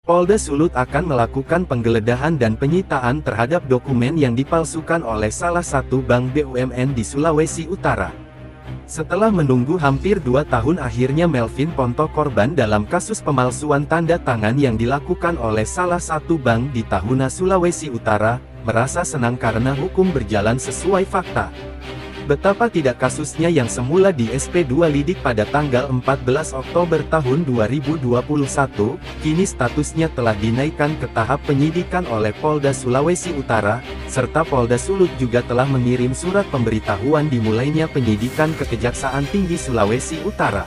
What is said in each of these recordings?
Polda Sulut akan melakukan penggeledahan dan penyitaan terhadap dokumen yang dipalsukan oleh salah satu bank BUMN di Sulawesi Utara. Setelah menunggu hampir 2 tahun, akhirnya Melvin Ponto, korban dalam kasus pemalsuan tanda tangan yang dilakukan oleh salah satu bank di Tahuna, Sulawesi Utara, merasa senang karena hukum berjalan sesuai fakta. Betapa tidak, kasusnya yang semula di SP2 Lidik pada tanggal 14 Oktober tahun 2021, kini statusnya telah dinaikkan ke tahap penyidikan oleh Polda Sulawesi Utara, serta Polda Sulut juga telah mengirim surat pemberitahuan dimulainya penyidikan ke Kejaksaan Tinggi Sulawesi Utara.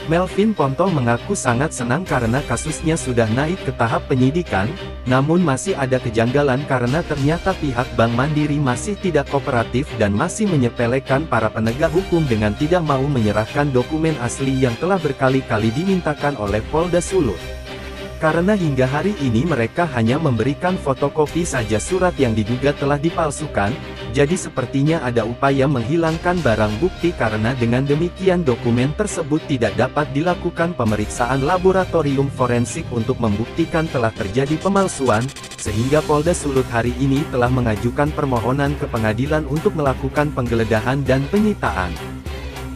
Melvin Ponto mengaku sangat senang karena kasusnya sudah naik ke tahap penyidikan, namun masih ada kejanggalan karena ternyata pihak Bank Mandiri masih tidak kooperatif dan masih menyepelekan para penegak hukum dengan tidak mau menyerahkan dokumen asli yang telah berkali-kali dimintakan oleh Polda Sulut. Karena hingga hari ini mereka hanya memberikan fotokopi saja surat yang diduga telah dipalsukan, jadi sepertinya ada upaya menghilangkan barang bukti. Karena dengan demikian dokumen tersebut tidak dapat dilakukan pemeriksaan laboratorium forensik untuk membuktikan telah terjadi pemalsuan, sehingga Polda Sulut hari ini telah mengajukan permohonan ke pengadilan untuk melakukan penggeledahan dan penyitaan.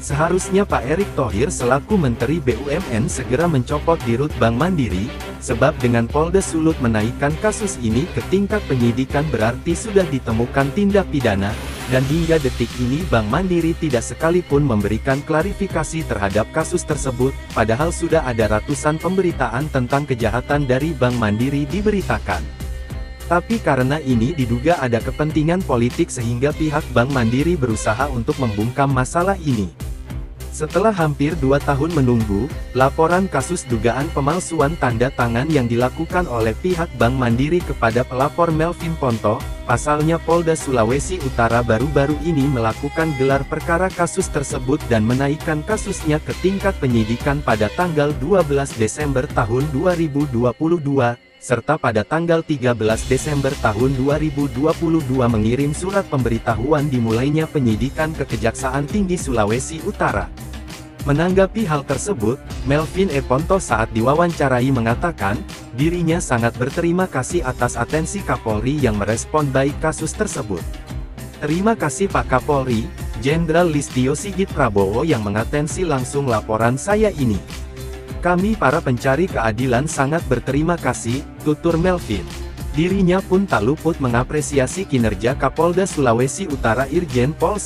Seharusnya Pak Erick Thohir selaku Menteri BUMN segera mencopot Dirut Bank Mandiri, sebab dengan Polda Sulut menaikkan kasus ini ke tingkat penyidikan berarti sudah ditemukan tindak pidana, dan hingga detik ini Bank Mandiri tidak sekalipun memberikan klarifikasi terhadap kasus tersebut, padahal sudah ada ratusan pemberitaan tentang kejahatan dari Bank Mandiri diberitakan. Tapi karena ini diduga ada kepentingan politik sehingga pihak Bank Mandiri berusaha untuk membungkam masalah ini. Setelah hampir 2 tahun menunggu, laporan kasus dugaan pemalsuan tanda tangan yang dilakukan oleh pihak Bank Mandiri kepada pelapor Melvin Ponto, pasalnya Polda Sulawesi Utara baru-baru ini melakukan gelar perkara kasus tersebut dan menaikkan kasusnya ke tingkat penyidikan pada tanggal 12 Desember tahun 2022, serta pada tanggal 13 Desember tahun 2022 mengirim surat pemberitahuan dimulainya penyidikan ke Kejaksaan Tinggi Sulawesi Utara. Menanggapi hal tersebut, Melvin Ponto saat diwawancarai mengatakan, dirinya sangat berterima kasih atas atensi Kapolri yang merespon baik kasus tersebut. Terima kasih Pak Kapolri, Jenderal Listio Sigit Prabowo yang mengatensi langsung laporan saya ini. Kami para pencari keadilan sangat berterima kasih, tutur Melvin. Dirinya pun tak luput mengapresiasi kinerja Kapolda Sulawesi Utara Irjen Pol